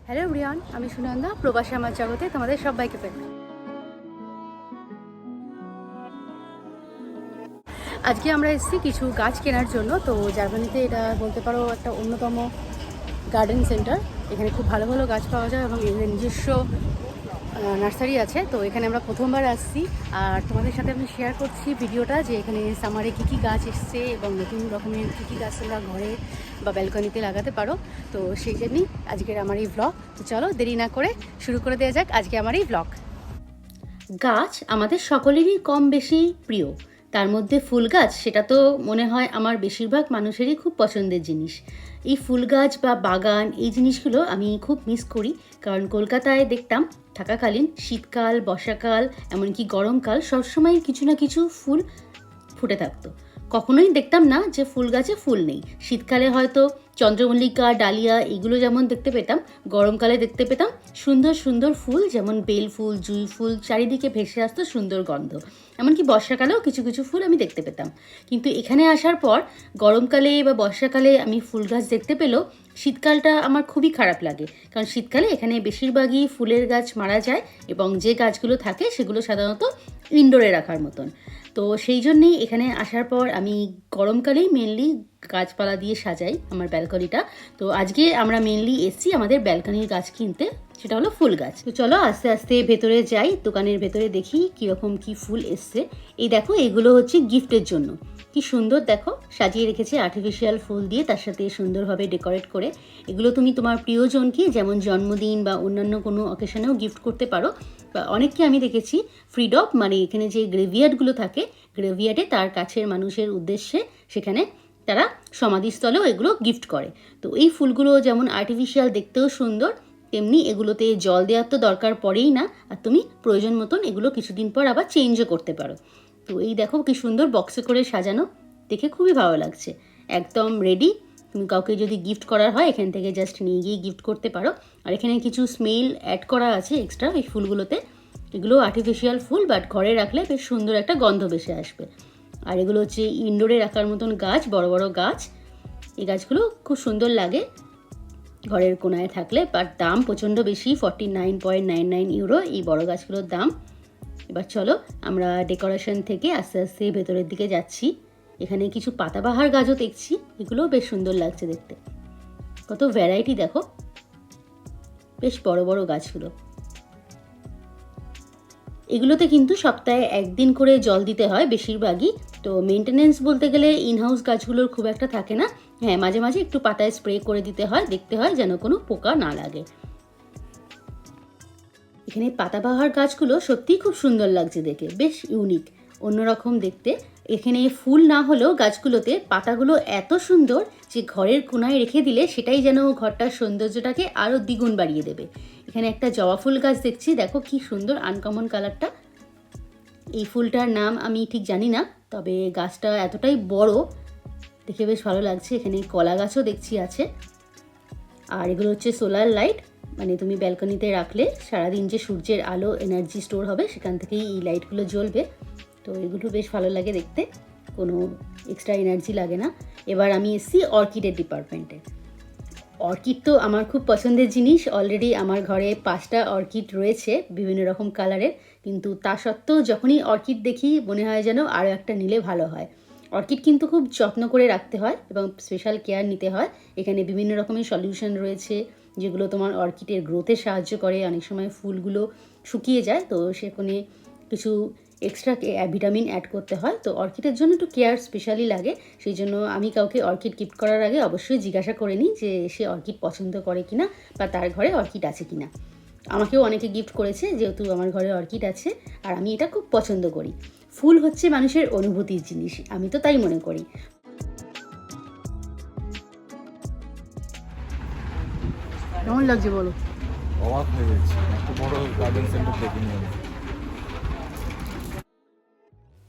Hello everyone, আমি সুনন্দা। প্রবাসী আমার জগতে তোমাদের সবাইকে পেয়ে আজকে আমরা এসেছি কিছু গাছ কেনার জন্য। তো জার্মানিতে এটা বলতে পারো একটা অন্যতম গার্ডেন সেন্টার। এখানে খুব ভালো ভালো গাছ পাওয়া যায় এবং এদের নিজস্ব নার্সারি আছে। তো এখানে আমরা প্রথমবার আসছি, আর তোমাদের সাথে আমি শেয়ার করছি ভিডিওটা যে এখানে সামারে কী কী গাছ এসছে এবং নতুন রকমের কী কী গাছ তোমরা ঘরে বা ব্যালকনিতে লাগাতে পারো। তো সেই জন্যই আজকের আমার এই ভ্লগ। তো চলো দেরি না করে শুরু করে দেওয়া যাক আজকে আমার এই ভ্লগ। গাছ আমাদের সকলেরই কম বেশি প্রিয়। তার মধ্যে ফুল গাছ, সেটা তো মনে হয় আমার বেশিরভাগ মানুষেরই খুব পছন্দের জিনিস। এই ফুল গাছ বা বাগান, এই জিনিসগুলো আমি খুব মিস করি। কারণ কলকাতায় দেখতাম থাকাকালীন শীতকাল, বর্ষাকাল, এমনকি গরমকাল সবসময় কিছু না কিছু ফুল ফুটে থাকতো। কখনোই দেখতাম না যে ফুল গাছে ফুল নেই। শীতকালে হয়তো চন্দ্রমল্লিকা, ডালিয়া এগুলো যেমন দেখতে পেতাম, গরমকালে দেখতে পেতাম সুন্দর সুন্দর ফুল, যেমন বেল ফুল, জুঁই ফুল, চারিদিকে ভেসে আসতো সুন্দর গন্ধ। এমনকি বর্ষাকালেও কিছু কিছু ফুল আমি দেখতে পেতাম। কিন্তু এখানে আসার পর গরমকালে বা বর্ষাকালে আমি ফুল গাছ দেখতে পেলেও শীতকালটা আমার খুবই খারাপ লাগে। কারণ শীতকালে এখানে বেশিরভাগই ফুলের গাছ মারা যায় এবং যে গাছগুলো থাকে সেগুলো সাধারণত ইনডোরে রাখার মতন। তো সেই জন্যেই এখানে আসার পর আমি গরমকালেই মেনলি গাছপালা দিয়ে সাজাই আমার ব্যালকনিটা। তো আজকে আমরা মেনলি এসছি আমাদের ব্যালকনির গাছ কিনতে, সেটা হলো ফুল গাছ। তো চলো আস্তে আস্তে ভেতরে যাই, দোকানের ভেতরে দেখি কীরকম কী ফুল এসছে। এই দেখো, এগুলো হচ্ছে গিফটের জন্য। কি সুন্দর দেখো, সাজিয়ে রেখেছে আর্টিফিশিয়াল ফুল দিয়ে, তার সাথে সুন্দরভাবে ডেকোরেট করে। এগুলো তুমি তোমার প্রিয়জনকে যেমন জন্মদিন বা অন্যান্য কোনো অকেশনেও গিফট করতে পারো। বা অনেককে আমি দেখেছি ফ্রিডপ, মানে এখানে যে গ্রেভিয়ার্ডগুলো থাকে, গ্রেভিয়ার্ডে তার কাছের মানুষের উদ্দেশ্যে সেখানে তারা সমাধিস্থলেও এগুলো গিফট করে। তো এই ফুলগুলো যেমন আর্টিফিশিয়াল, দেখতেও সুন্দর, তেমনি এগুলোতে জল দেওয়ার তো দরকার পড়েই না। আর তুমি প্রয়োজন মতন এগুলো কিছুদিন পর আবার চেঞ্জও করতে পারো। তো এই দেখো কি সুন্দর বক্সে করে সাজানো, দেখে খুবই ভালো লাগছে। একদম রেডি। তুমি কাউকে যদি গিফট করার হয় এখান থেকে জাস্ট নিয়ে গিয়ে গিফট করতে পারো। আর এখানে কিছু স্মেল অ্যাড করা আছে এক্সট্রা এই ফুলগুলোতে। এগুলো আর্টিফিশিয়াল ফুল, বাট ঘরে রাখলে বেশ সুন্দর একটা গন্ধ ভেসে আসবে। আর এগুলো হচ্ছে ইনডোরে রাখার মতন গাছ, বড় বড় গাছ। এই গাছগুলো খুব সুন্দর লাগে ঘরের কোনায় থাকলে, বাট দাম প্রচণ্ড বেশি, 49.99 ইউরো এই বড় গাছগুলোর দাম। এবার চলো আমরা ডেকোরেশন থেকে আস্তে আস্তে ভেতরের দিকে যাচ্ছি। এখানে কিছু পাতাবাহার গাছও দেখছি, এগুলোও বেশ সুন্দর লাগছে দেখতে। কত ভ্যারাইটি দেখো, বেশ বড় বড় গাছগুলো। এগুলোতে কিন্তু সপ্তাহে একদিন করে জল দিতে হয় বেশিরভাগই। তো মেনটেনেন্স বলতে গেলে ইনহাউস গাছগুলোর খুব একটা থাকে না। হ্যাঁ, মাঝে মাঝে একটু পাতায় স্প্রে করে দিতে হয়, দেখতে হয় যেন কোনো পোকা না লাগে। এখানে পাতাবাহার গাছগুলো সত্যিই খুব সুন্দর লাগছে দেখে, বেশ ইউনিক, অন্যরকম দেখতে। এখানে ফুল না হলেও গাছগুলোতে পাতাগুলো এত সুন্দর যে ঘরের কোনায় রেখে দিলে সেটাই যেন ঘরটার সৌন্দর্যটাকে আরও দ্বিগুণ বাড়িয়ে দেবে। এখানে একটা জবা ফুল গাছ দেখছি, দেখো কি সুন্দর আনকমন কালারটা। এই ফুলটার নাম আমি ঠিক জানি না, তবে গাছটা এতটাই বড়, দেখে বেশ ভালো লাগছে। এখানে কলা গাছও দেখছি আছে। আর এগুলো হচ্ছে সোলার লাইট, মানে তুমি ব্যালকনিতে রাখলে সারাদিন যে সূর্যের আলো এনার্জি স্টোর হবে সেখান থেকেই এই লাইটগুলো জ্বলবে। তো এগুলো বেশ ভালো লাগে দেখতে, কোনো এক্সট্রা এনার্জি লাগে না। এবার আমি এসেছি অর্কিডের ডিপার্টমেন্টে। অর্কিড তো আমার খুব পছন্দের জিনিস। অলরেডি আমার ঘরে 5টা অর্কিড রয়েছে বিভিন্ন রকম কালারের, কিন্তু তা সত্ত্বেও যখনই অর্কিড দেখি মনে হয় যেন আরও একটা নিলে ভালো হয়। অর্কিড কিন্তু খুব যত্ন করে রাখতে হয় এবং স্পেশাল কেয়ার নিতে হয়। এখানে বিভিন্ন রকমের সলিউশন রয়েছে যেগুলো তোমার অর্কিডের গ্রোথে সাহায্য করে। অনেক সময় ফুলগুলো শুকিয়ে যায়, তো সেখানে কিছু এক্সট্রা ভিটামিন অ্যাড করতে হয়। তো অর্কিডের জন্য একটু কেয়ার স্পেশালি লাগে। সেই জন্য আমি কাউকে অর্কিড গিফট করার আগে অবশ্যই জিজ্ঞাসা করে নিই যে সে অর্কিড পছন্দ করে কিনা বা তার ঘরে অর্কিড আছে কিনা। আমাকেও অনেকে গিফট করেছে যেহেতু আমার ঘরে অর্কিড আছে, আর আমি এটা খুব পছন্দ করি। ফুল হচ্ছে মানুষের অনুভূতির জিনিস, আমি তো তাই মনে করি। কেমন লাগছে বলো? অবাক হয়ে যাচ্ছি, এত বড় গার্ডেন সেন্টার দেখিনি আমি।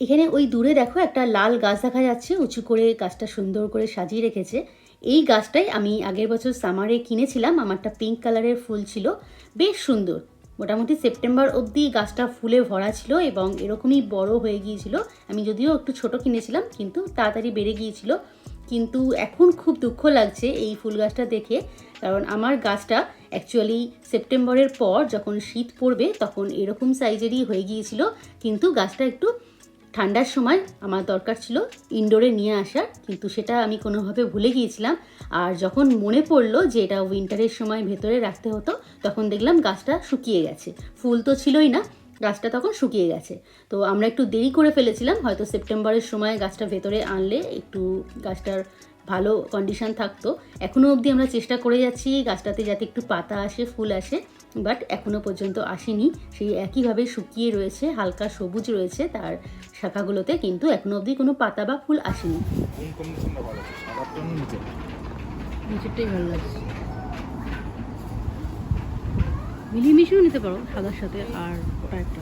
এখানে ওই দূরে দেখো একটা লাল গাছ দেখা যাচ্ছে, উঁচু করে গাছটা সুন্দর করে সাজিয়ে রেখেছে। এই গাছটাই আমি আগের বছর সামারে কিনেছিলাম, আমারটা পিঙ্ক কালারের ফুল ছিল, বেশ সুন্দর। মোটামুটি সেপ্টেম্বর অবধি গাছটা ফুলে ভরা ছিল এবং এরকমই বড় হয়ে গিয়েছিল। আমি যদিও একটু ছোট কিনেছিলাম কিন্তু তাড়াতাড়ি বেড়ে গিয়েছিল। কিন্তু এখন খুব দুঃখ লাগছে এই ফুল গাছটা দেখে, কারণ আমার গাছটা অ্যাকচুয়ালি সেপ্টেম্বরের পর যখন শীত পড়বে তখন এরকম সাইজেরই হয়ে গিয়েছিল, কিন্তু গাছটা একটু ঠান্ডার সময় আমার দরকার ছিল ইনডোরে নিয়ে আসার, কিন্তু সেটা আমি কোনোভাবে ভুলে গিয়েছিলাম। আর যখন মনে পড়লো যে এটা উইন্টারের সময় ভেতরে রাখতে হতো, তখন দেখলাম গাছটা শুকিয়ে গেছে। ফুল তো ছিলই না, গাছটা তখন শুকিয়ে গেছে। তো আমরা একটু দেরি করে ফেলেছিলাম, হয়তো সেপ্টেম্বরের সময় গাছটা ভেতরে আনলে একটু গাছটার ভালো কন্ডিশন থাকতো। এখনও অবধি আমরা চেষ্টা করে যাচ্ছি গাছটাতে যাতে একটু পাতা আসে, ফুল আসে, বাট এখনও পর্যন্ত আসেনি। সেই একইভাবে শুকিয়ে রয়েছে, হালকা সবুজ রয়েছে তার শাখাগুলোতে, কিন্তু এখনও অবধি কোনো পাতা বা ফুল আসেনি। কোন কম্বিনেশনটা ভালো আছে, সাদাটা না নিচে? নিচেরটাই ভালো লাগছে। মিলিয়ে নিতে পারো সাদার সাথে, আর ওটা একটা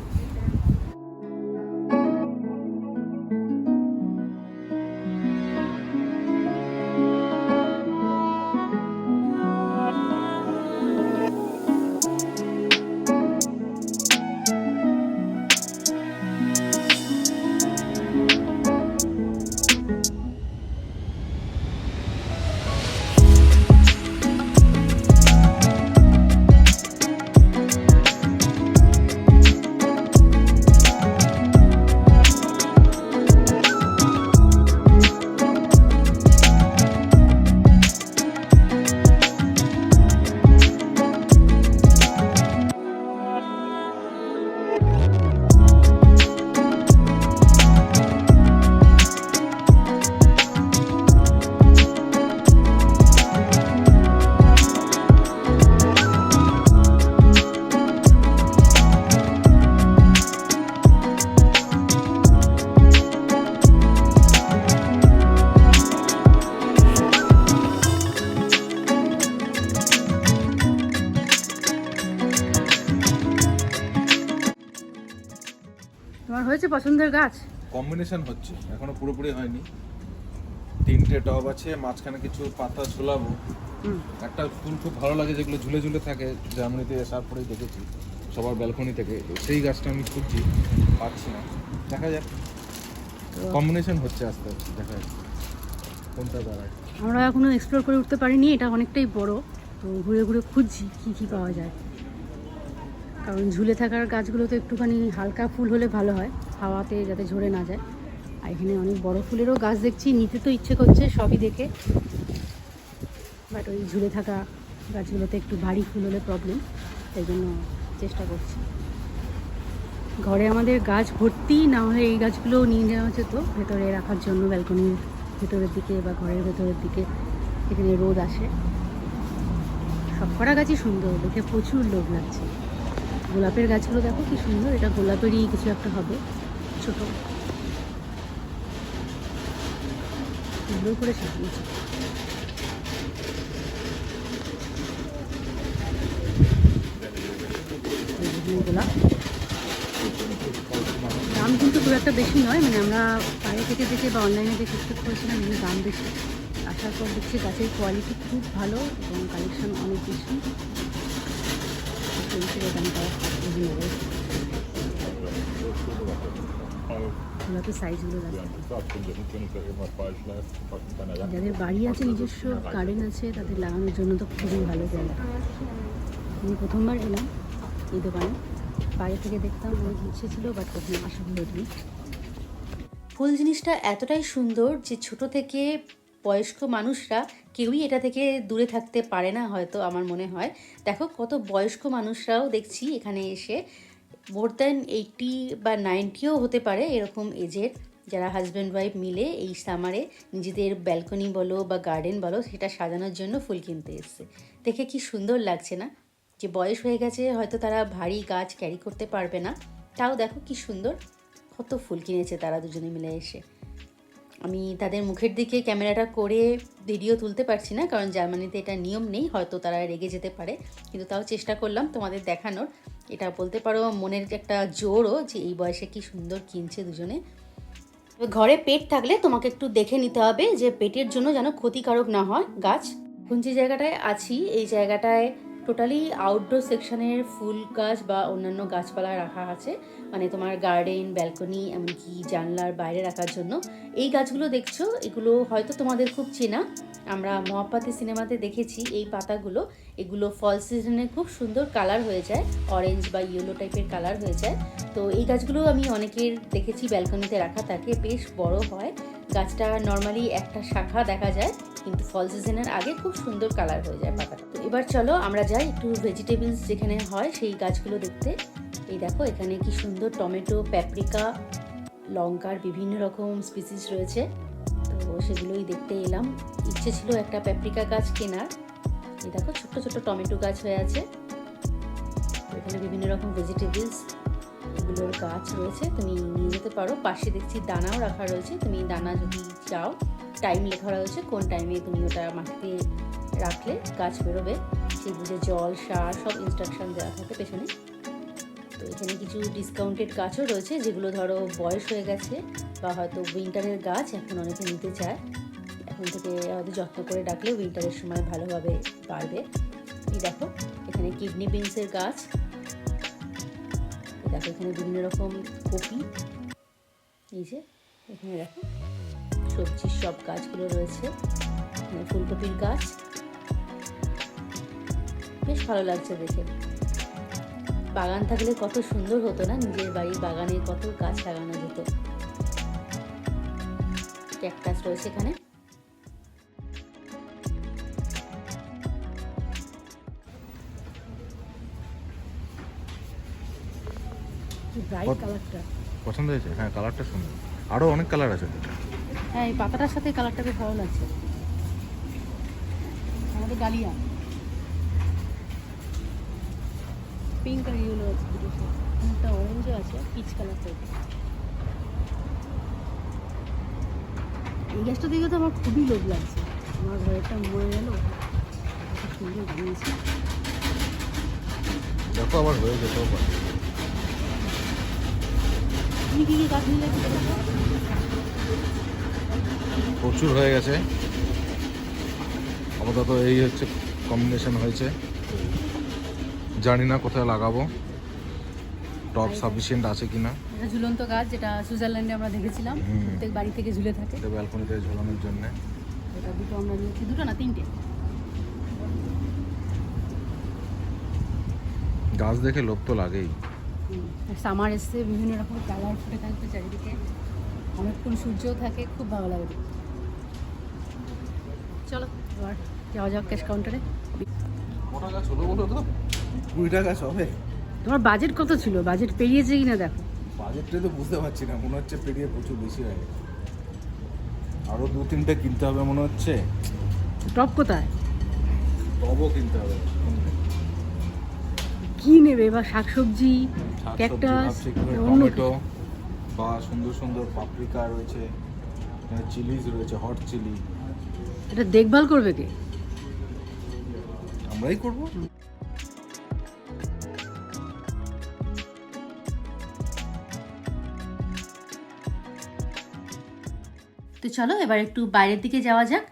তোমার হয়েছে পছন্দের গাছ? কম্বিনেশন হচ্ছে, এখনো পুরোপুরি হয়নি। 3টে টব আছে, মাঝখানে কিছু পাতা ঝোলাবো। একটা ফুল খুব ভালো লাগে যেগুলো ঝুলে ঝুলে থাকে, জার্মানিতে আসার পরেই দেখেছি সবার ব্যালকনি থেকে, তো সেই গাছটা আমি খুঁজছি, পাচ্ছি না। দেখা যাক, কম্বিনেশন হচ্ছে আস্তে আস্তে, দেখা যাক কোনটা দাঁড়ায়। আমরা এখনো এক্সপ্লোর করে উঠতে পারিনি, এটা অনেকটাই বড়, তো ঘুরে ঘুরে খুঁজছি কী কী পাওয়া যায়। কারণ ঝুলে থাকার গাছগুলো তো একটুখানি হালকা ফুল হলে ভালো হয়, হাওয়াতে যাতে ঝরে না যায়। আর এখানে অনেক বড় ফুলেরও গাছ দেখছি, নিতে তো ইচ্ছে করছে সবই দেখে, বাট ওই ঝুলে থাকা গাছগুলোতে একটু ভারী ফুল হলে প্রবলেম, তাই জন্য চেষ্টা করছি। ঘরে আমাদের গাছ ভর্তি, না হলে এই গাছগুলোও নিয়ে যাওয়া যেত ভেতরে রাখার জন্য, ব্যালকনির ভেতরের দিকে বা ঘরের ভেতরের দিকে, এখানে রোদ আসে। সব কটা গাছই সুন্দর, দেখে প্রচুর লোভ লাগছে। গোলাপের গাছগুলো দেখো কি সুন্দর, এটা গোলাপেরই কিছু একটা হবে, ছোট সুন্দর করে সাজিয়েছে। গোলাপ দাম কিন্তু খুব একটা বেশি নয়, মানে আমরা বাইরে থেকে দেখে বা অনলাইনে দেখে এক্সপেক্ট করেছিলাম কিন্তু দাম বেশি। আসার পর দেখছি গাছের কোয়ালিটি খুব ভালো এবং কালেকশন অনেক বেশি। গোলাপের সাইজগুলো দেখো। যাদের বাড়ি আছে, নিজস্ব গার্ডেন আছে, তাদের লাগানোর জন্য তো খুবই ভালো জায়গা। আমি প্রথমবার এলাম এই দোকানে, বাইরে থেকে দেখতাম অনেক ইচ্ছে ছিল, বাট কখনো আসা হয়নি। ফুল জিনিসটা এতটাই সুন্দর যে ছোট থেকে বয়স্ক মানুষরা কেউই এটা থেকে দূরে থাকতে পারে না হয়তো, আমার মনে হয়। দেখো কত বয়স্ক মানুষরাও দেখছি এখানে এসে, মোর দ্যান 80 বা 90ও হতে পারে এরকম এজের, যারা হাজব্যান্ড ওয়াইফ মিলে এই সামারে নিজেদের ব্যালকনি বলো বা গার্ডেন বলো সেটা সাজানোর জন্য ফুল কিনতে এসছে। দেখে কি সুন্দর লাগছে না? যে বয়স হয়ে গেছে, হয়তো তারা ভারী গাছ ক্যারি করতে পারবে না, তাও দেখো কি সুন্দর কত ফুল কিনেছে তারা দুজনে মিলে এসে। আমি তাদের মুখের দিকে ক্যামেরাটা করে ভিডিও তুলতে পারছি না, কারণ জার্মানিতে এটা নিয়ম নেই, হয়তো তারা রেগে যেতে পারে, কিন্তু তাও চেষ্টা করলাম তোমাদের দেখানোর। এটা বলতে পারো মনের একটা জোরও যে এই বয়সে কি সুন্দর কিনছে দুজনে। ঘরে পেট থাকলে তোমাকে একটু দেখে নিতে হবে যে পেটের জন্য যেন ক্ষতিকারক না হয় গাছ। এখন যে জায়গাটায় আছি এই জায়গাটায় টোটালি আউটডোর সেকশনের ফুল গাছ বা অন্যান্য গাছপালা রাখা আছে, মানে তোমার গার্ডেন, ব্যালকনি, এমনকি জানলার বাইরে রাখার জন্য। এই গাছগুলো দেখছো, এগুলো হয়তো তোমাদের খুব চেনা, আমরা মহাপাতি সিনেমাতে দেখেছি এই পাতাগুলো। এগুলো ফল সিজনে খুব সুন্দর কালার হয়ে যায়, অরেঞ্জ বা ইয়েলো টাইপের কালার হয়ে যায়। তো এই গাছগুলো আমি অনেকের দেখেছি ব্যালকনিতে রাখা থাকে, বেশ বড় হয় গাছটা। নর্মালি একটা শাখা দেখা যায়, কিন্তু ফল সিজনের আগে খুব সুন্দর কালার হয়ে যায় পাতাটা। তো এবার চলো আমরা যাই একটু ভেজিটেবলস যেখানে হয় সেই গাছগুলো দেখতে। এই দেখো এখানে কি সুন্দর টমেটো, প্যাপরিকা, লঙ্কার বিভিন্ন রকম স্পিসিস রয়েছে, তো সেগুলোই দেখতে এলাম। ইচ্ছে ছিল একটা প্যাপরিকা গাছ কেনার। এই দেখো ছোট্ট ছোট্ট টমেটো গাছ হয়ে আছে, এখানে বিভিন্ন রকম ভেজিটেবলস এগুলোর গাছ রয়েছে, তুমি নিয়ে যেতে পারো। পাশে দেখছি দানাও রাখা রয়েছে, তুমি দানা যদি চাও, টাইম লেখা রয়েছে কোন টাইমে তুমি ওটা মাটিতে রাখলে গাছ বেরোবে, সেই বুঝে জল, সার সব ইনস্ট্রাকশন দেওয়া থাকে পেছনে। তো এখানে কিছু ডিসকাউন্টেড গাছও রয়েছে, যেগুলো ধরো বয়স হয়ে গেছে বা হয়তো উইন্টারের গাছ এখন অনেকে নিতে চায়, এখন থেকে হয়তো যত্ন করে রাখলে উইন্টারের সময় ভালোভাবে বাড়বে। এই দেখো এখানে কিডনি বিনসের গাছ, দেখো এখানে বিভিন্ন রকম কপি, এই যে এখানে দেখো সবজির সব গাছগুলো রয়েছে, এখানে ফুলকপির গাছ, বেশ ভালো লাগছে দেখে। বাগান থাকলে কত সুন্দর হতো না, নিজের বাড়ির বাগানে কত গাছ লাগানো যেত। ক্যাকটাস রয়েছে এখানে। ব্রাইট কালারটা পছন্দ হয়েছে? হ্যাঁ, কালারটা সুন্দর, আরো অনেক কালার আছে। হ্যাঁ, এই পাতাটার সাথে কালারটা বেশ ভালো লাগছে। আমাদের ডালিয়া পিঙ্ক আর ইয়েলো আছে, একটা অরেঞ্জও আছে, পিচ কালার টাইপের। এই গাছটা দেখে তো আমার খুবই লোভ লাগছে, আমার ঘরেরটা মরে গেল, খুব সুন্দর বানিয়েছে। দেখো আবার হয়ে যেতেও পারে। তুমি কি কি গাছ নিলে? প্রচুর হয়ে গেছে আপাতত, এই হচ্ছে কম্বিনেশন হয়েছে, জানি না কোথায় লাগাবো, টপ সাফিসিয়েন্ট আছে কিনা। এটা ঝুলন্ত গাছ, যেটা সুইজারল্যান্ডে আমরা দেখেছিলাম, প্রত্যেক বাড়ি থেকে ঝুলে থাকে, এটা ব্যালকনিতে ঝোলানোর জন্য। এটা দুটো আমরা নিয়েছি, দুটো না তিনটে। গাছ দেখে লোভ তো লাগেই। সামার এসছে, বিভিন্ন রকম কালার ফুটে থাকবে চারিদিকে, অনেকক্ষণ সূর্যও থাকে, খুব ভালো লাগে। চলো এবার যাওয়া যাক ক্যাশ কাউন্টারে। কটা গাছ হলো বলো তো? 20 টাকা হবে। তোমার বাজেট কত ছিল? বাজেট পেরিয়েছে কিনা দেখো। বাজেটটা তো বুঝতে পারছি না, মনে হচ্ছে পেরিয়ে প্রচুর বেশি হয়ে গেছে। আরো 2-3টে কিনতে হবে মনে হচ্ছে। টপ কোথায়? টবও কিনতে হবে। কি নেবে বা শাকসবজি, ক্যাকটাস, টমেটো বা সুন্দর সুন্দর পাপরিকা রয়েছে, চিলিজ রয়েছে, হট চিলি। এটা দেখভাল করবে কে? আমরাই করবো। তো চলো এবার একটু বাইরের দিকে যাওয়া যাক।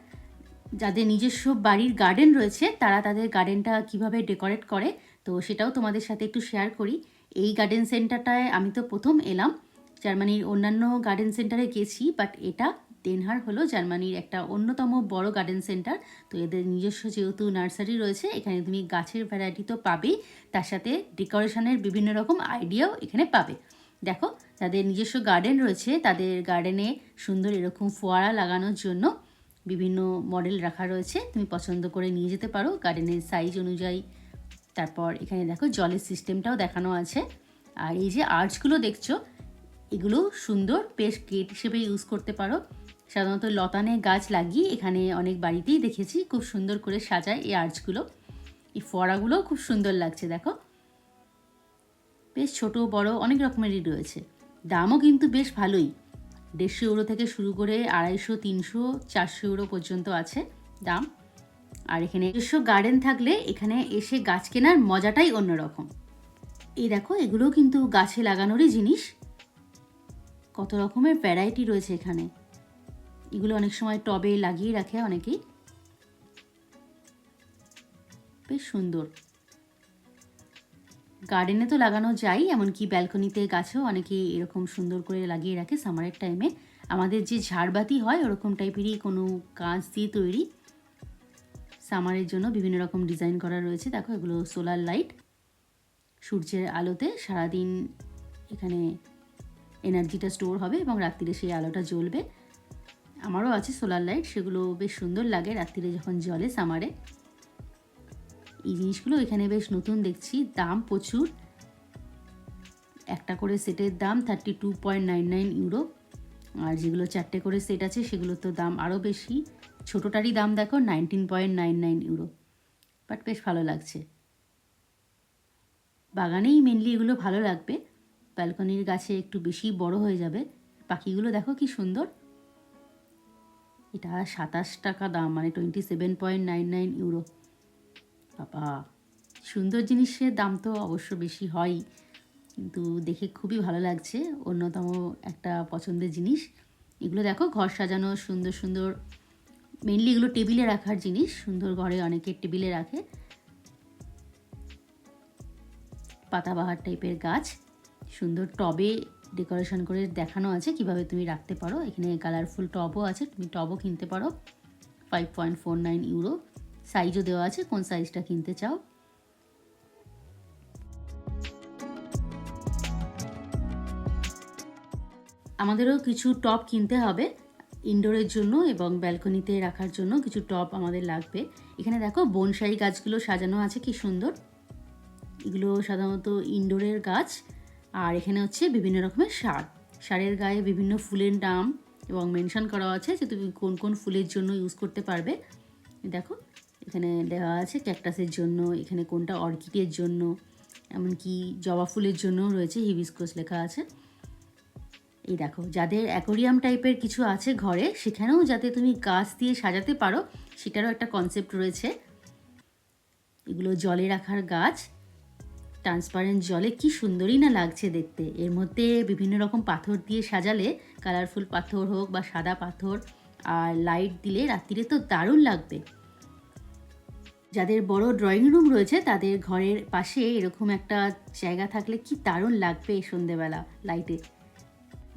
যাদের নিজস্ব বাড়ির গার্ডেন রয়েছে তারা তাদের গার্ডেনটা কিভাবে ডেকোরেট করে, তো সেটাও তোমাদের সাথে একটু শেয়ার করি। এই গার্ডেন সেন্টারটায় আমি তো প্রথম এলাম, জার্মানির অন্যান্য গার্ডেন সেন্টারে গেছি, বাট এটা ডেনহার হলো জার্মানির একটা অন্যতম বড় গার্ডেন সেন্টার। তো এদের নিজস্ব যেহেতু নার্সারি রয়েছে, এখানে তুমি গাছের ভ্যারাইটি তো পাবেই, তার সাথে ডেকোরেশনের বিভিন্ন রকম আইডিয়াও এখানে পাবে। দেখো যাদের নিজস্ব গার্ডেন রয়েছে তাদের গার্ডেনে সুন্দর এরকম ফোয়ারা লাগানোর জন্য বিভিন্ন মডেল রাখা রয়েছে, তুমি পছন্দ করে নিয়ে যেতে পারো গার্ডেনের সাইজ অনুযায়ী। তারপর এখানে দেখো জলের সিস্টেমটাও দেখানো আছে। আর এই যে আর্চগুলো দেখছো, এগুলো সুন্দর, বেশ গেট হিসেবে ইউজ করতে পারো। সাধারণত লতানে গাছ লাগিয়ে এখানে অনেক বাড়িতেই দেখেছি খুব সুন্দর করে সাজায় এই আর্চগুলো। এই ফোয়ারাগুলোও খুব সুন্দর লাগছে, দেখো বেশ ছোট বড় অনেক রকমেরই রয়েছে। দামও কিন্তু বেশ ভালোই, 150 ইউরো থেকে শুরু করে 250, 300, 400 ইউরো পর্যন্ত আছে দাম। আর এখানে নিজস্ব গার্ডেন থাকলে এখানে এসে গাছ কেনার মজাটাই অন্যরকম। এই দেখো এগুলোও কিন্তু গাছে লাগানোরই জিনিস, কত রকমের ভ্যারাইটি রয়েছে এখানে। এগুলো অনেক সময় টবে লাগিয়ে রাখে অনেকেই, বেশ সুন্দর। গার্ডেনে তো লাগানো যায়, এমনকি ব্যালকনিতে গাছেও অনেকে এরকম সুন্দর করে লাগিয়ে রাখে সামারের টাইমে। আমাদের যে ঝাড়বাতি হয় ওরকম টাইপেরই কোনো কাঁচ দিয়ে তৈরি, সামারের জন্য বিভিন্ন রকম ডিজাইন করা রয়েছে। দেখো এগুলো সোলার লাইট, সূর্যের আলোতে সারাদিন এখানে এনার্জিটা স্টোর হবে এবং রাত্রিরে সেই আলোটা জ্বলবে। আমারও আছে সোলার লাইট, সেগুলো বেশ সুন্দর লাগে রাত্রিরে যখন জ্বলে সামারে। এই জিনিসগুলো এখানে বেশ নতুন দেখছি, দাম প্রচুর। একটা করে সেটের দাম 32.99 ইউরো, আর যেগুলো 4টে করে সেট আছে সেগুলোর তো দাম আরও বেশি। ছোটোটারই দাম দেখো 19.99 ইউরো, বাট বেশ ভালো লাগছে। বাগানেই মেনলি এগুলো ভালো লাগবে, ব্যালকনির গাছে একটু বেশি বড় হয়ে যাবে। পাখিগুলো দেখো কি সুন্দর। এটা 27 টাকা দাম, মানে 27.99 ইউরো। বাবা, সুন্দর জিনিসের দাম তো অবশ্য বেশি হয়ই, কিন্তু দেখে খুবই ভালো লাগছে, অন্যতম একটা পছন্দের জিনিস। এগুলো দেখো ঘর সাজানো সুন্দর সুন্দর, মেনলি এগুলো টেবিলে রাখার জিনিস, সুন্দর ঘরে অনেকে টেবিলে রাখে। পাতাবাহার টাইপের গাছ, সুন্দর টবে ডেকোরেশন করে দেখানো আছে কিভাবে তুমি রাখতে পারো। এখানে কালারফুল টবও আছে, তুমি টবও কিনতে পারো। 5.49 ইউরো, সাইজও দেওয়া আছে কোন সাইজটা কিনতে চাও। আমাদেরও কিছু টব কিনতে হবে ইনডোরের জন্য এবং ব্যালকনিতে রাখার জন্য কিছু টব আমাদের লাগবে। এখানে দেখো বনসাই গাছগুলো সাজানো আছে কি সুন্দর। এগুলো সাধারণত ইনডোরের গাছ। আর এখানে হচ্ছে বিভিন্ন রকমের সার, সারের গায়ে বিভিন্ন ফুলের নাম এবং মেনশন করা আছে যে তুমি কোন কোন ফুলের জন্য ইউজ করতে পারবে। দেখো এখানে দেওয়া আছে ক্যাকটাসের জন্য, এখানে কোনটা অর্কিডের জন্য, এমনকি জবা ফুলের জন্যও রয়েছে, হিবিস্কাস লেখা আছে। এই দেখো যাদের অ্যাকোরিয়াম টাইপের কিছু আছে ঘরে, সেখানেও যাতে তুমি গাছ দিয়ে সাজাতে পারো সেটারও একটা কনসেপ্ট রয়েছে। এগুলো জলে রাখার গাছ, ট্রান্সপারেন্ট জলে কি সুন্দরই না লাগছে দেখতে। এর মধ্যে বিভিন্ন রকম পাথর দিয়ে সাজালে, কালারফুল পাথর হোক বা সাদা পাথর, আর লাইট দিলে রাত্রিরে তো দারুণ লাগবে। যাদের বড় ড্রয়িং রুম রয়েছে তাদের ঘরের পাশে এরকম একটা জায়গা থাকলে কি দারুণ লাগবে সন্ধেবেলা লাইটে।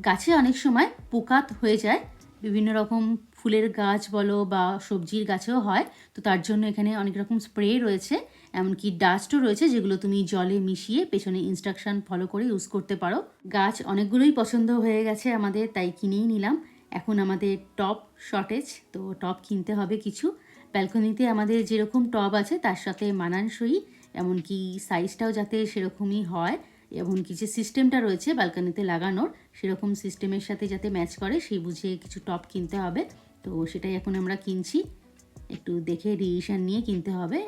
গাছে অনেক সময় পোকা হয়ে যায়, বিভিন্ন রকম ফুলের গাছ বলো বা সবজির গাছেও হয়, তো তার জন্য এখানে অনেক রকম স্প্রে রয়েছে, এমনকি ডাস্টও রয়েছে যেগুলো তুমি জলে মিশিয়ে পেছনে ইনস্ট্রাকশন ফলো করে ইউজ করতে পারো। গাছ অনেকগুলোই পছন্দ হয়ে গেছে আমাদের, তাই কিনেই নিলাম। এখন আমাদের টব শর্টেজ, তো টব কিনতে হবে কিছু। ব্যালকনিতে আমাদের যেরকম টব আছে তার সাথে মানানসই, এমনকি সাইজটাও যাতে সেরকমই হয়, এমনকি যে সিস্টেমটা রয়েছে ব্যালকনিতে লাগানোর সেরকম সিস্টেমের সাথে যাতে ম্যাচ করে সেই বুঝে কিছু টব কিনতে হবে। তো সেটাই এখন আমরা কিনছি, একটু দেখে ডিসিশন নিয়ে কিনতে হবে।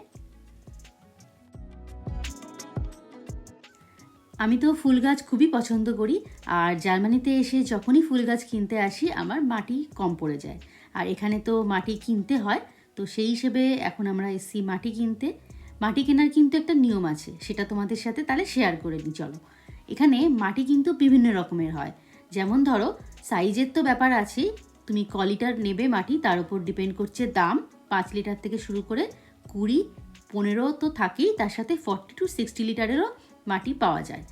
আমি তো ফুল গাছ খুবই পছন্দ করি, আর জার্মানিতে এসে যখনই ফুল গাছ কিনতে আসি আমার মাটি কম পড়ে যায়, আর এখানে তো মাটি কিনতে হয়। তো সেই হিসেবে এখন আমরা এসছি মাটি কিনতে। মাটি কেনার কিন্তু একটা নিয়ম আছে, সেটা তোমাদের সাথে তাহলে শেয়ার করে নিই চলো। এখানে মাটি কিন্তু বিভিন্ন রকমের হয়, যেমন ধরো সাইজের তো ব্যাপার আছেই, তুমি ক লিটার নেবে মাটি তার উপর ডিপেন্ড করছে দাম। 5 লিটার থেকে শুরু করে 20, 15 তো থাকেই, তার সাথে 40 to 60 লিটারেরও মাটি পাওয়া যায়।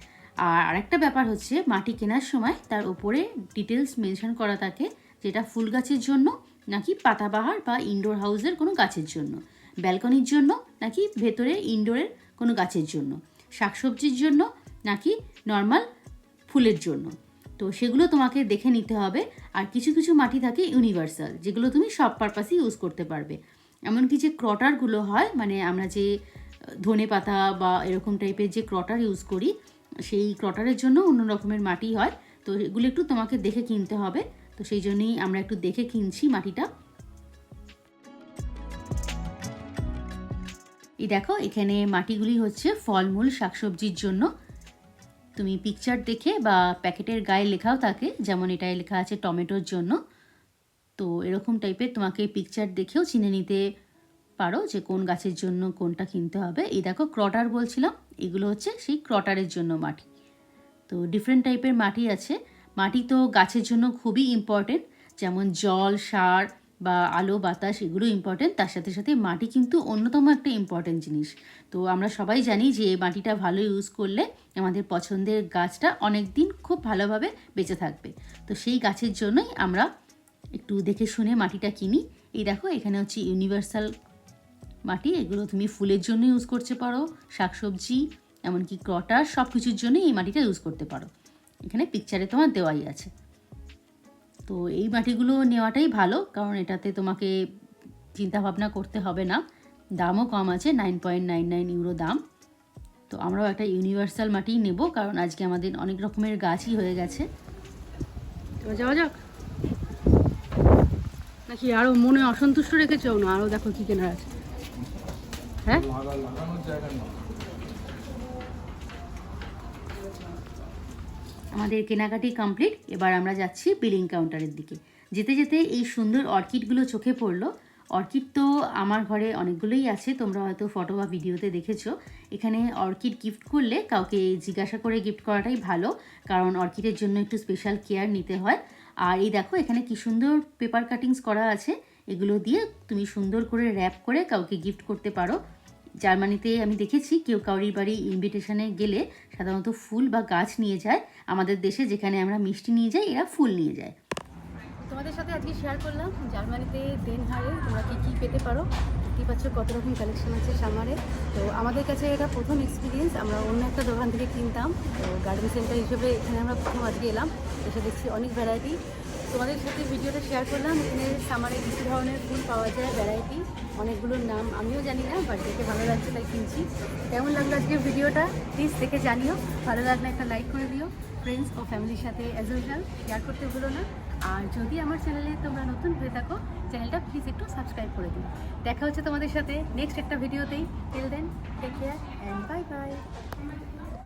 আর আরেকটা ব্যাপার হচ্ছে মাটি কেনার সময় তার উপরে ডিটেলস মেনশন করা থাকে, যেটা ফুল গাছের জন্য নাকি পাতাবাহার বা ইনডোর হাউসের কোনো গাছের জন্য, ব্যালকনির জন্য নাকি ভেতরে ইনডোরের কোনো গাছের জন্য, শাকসবজির জন্য নাকি নর্মাল ফুলের জন্য। তো সেগুলো তোমাকে দেখে নিতে হবে। আর কিছু কিছু মাটি থাকে ইউনিভার্সাল, যেগুলো তুমি সব পারপাসে ইউজ করতে পারবে। এমনকি যে ক্রটারগুলো হয়, মানে আমরা যে ধনে পাতা বা এরকম টাইপের যে ক্রটার ইউজ করি, সেই ক্রটারের জন্য অন্য রকমের মাটি হয়। তো এগুলো একটু তোমাকে দেখে কিনতে হবে, তো সেই জন্যই আমরা একটু দেখে কিনছি মাটিটা। এই দেখো এখানে মাটিগুলি হচ্ছে ফলমূল শাকসবজির জন্য। তুমি পিকচার দেখে বা প্যাকেটের গায়ে লেখাও থাকে, যেমন এটায় লেখা আছে টমেটোর জন্য, তো এরকম টাইপের তোমাকে পিকচার দেখেও চিনে নিতে পারো যে কোন গাছের জন্য কোনটা কিনতে হবে। এই দেখো ক্রটার বলছিলাম, এগুলো হচ্ছে সেই ক্রটারের জন্য মাটি। তো ডিফারেন্ট টাইপের মাটি আছে। মাটি তো গাছের জন্য খুবই ইম্পর্টেন্ট, যেমন জল, সার বা আলো বাতাস এগুলো ইম্পর্টেন্ট, তার সাথে সাথে মাটি কিন্তু অন্যতম একটা ইম্পর্টেন্ট জিনিস। তো আমরা সবাই জানি যে এই মাটিটা ভালো ইউজ করলে আমাদের পছন্দের গাছটা অনেক দিন খুব ভালোভাবে বেঁচে থাকবে। তো সেই গাছের জন্যই আমরা একটু দেখে শুনে মাটিটা কিনি। এই দেখো এখানে হচ্ছে ইউনিভার্সাল মাটি, এগুলো তুমি ফুলের জন্য ইউজ করতে পারো, শাকসবজি এমনকি ক্রটার সব কিছুর জন্যই এই মাটিটা ইউজ করতে পারো। এখানে পিকচারে তোমার দেওয়াই আছে। তো এই মাটিগুলো নেওয়াটাই ভালো, কারণ এটাতে তোমাকে চিন্তা ভাবনা করতে হবে না, দামও কম আছে, 9.99 ইউরো দাম। তো আমরাও একটা ইউনিভার্সাল মাটি নেব, কারণ আজকে আমাদের অনেক রকমের গাছই হয়ে গেছে। তো যাওয়া যাক, নাকি আরও মনে অসন্তুষ্ট রেখেছো না? আরও দেখো কী কেনার আছে। হ্যাঁ, লাগানোর জায়গা নেই। আমাদের কেনাকাটি কমপ্লিট। এবার আমরা যাচ্ছি বিলিং কাউন্টারের দিকে। যেতে যেতে এই সুন্দর অর্কিডগুলো চোখে পড়লো। অর্কিড তো আমার ঘরে অনেকগুলোই আছে, তোমরা হয়তো ফটো বা ভিডিওতে দেখেছো। এখানে অর্কিড গিফট করলে কাউকে জিজ্ঞাসা করে গিফট করাটাই ভালো, কারণ অর্কিডের জন্য একটু স্পেশাল কেয়ার নিতে হয়। আর এই দেখো এখানে কি সুন্দর পেপার কাটিংস করা আছে, এগুলো দিয়ে তুমি সুন্দর করে র্যাপ করে কাউকে গিফট করতে পারো। জার্মানিতে আমি দেখেছি কেউ কাউরির বাড়ি ইনভিটেশনে গেলে সাধারণত ফুল বা গাছ নিয়ে যায়। আমাদের দেশে যেখানে আমরা মিষ্টি নিয়ে যাই, এরা ফুল নিয়ে যায়। তোমাদের সাথে আজকে শেয়ার করলাম জার্মানিতে ডেন হারে তোমরা কী কী পেতে পারো। দেখতেই পাচ্ছ কত রকম কালেকশন আছে সামারে। তো আমাদের কাছে এটা প্রথম এক্সপিরিয়েন্স, আমরা অন্য একটা দোকান থেকে কিনতাম, তো গার্ডেন সেন্টার হিসেবে এখানে আমরা প্রথম আজকে এলাম, এসে দেখছি অনেক ভ্যারাইটি। তোমাদের সাথে ভিডিওটা শেয়ার করলাম। এখানে সামারে কিছু ধরনের ফুল পাওয়া যায়, ভ্যারাইটি, অনেকগুলোর নাম আমিও জানি না, বাট দেখে ভালো লাগছে তাই কিনছি। কেমন লাগলো আজকে ভিডিওটা প্লিজ দেখে জানিও, ভালো লাগলে একটা লাইক করে দিও, ফ্রেন্ডস ও ফ্যামিলির সাথে অ্যাজ ইউজুয়াল শেয়ার করতে ভুলো না। আর যদি আমার চ্যানেলে তোমরা নতুন হয়ে থাকো, চ্যানেলটা প্লিজ একটু সাবস্ক্রাইব করে দিও। দেখা হচ্ছে তোমাদের সাথে নেক্সট একটা ভিডিওতেই। Till then take care and bye by.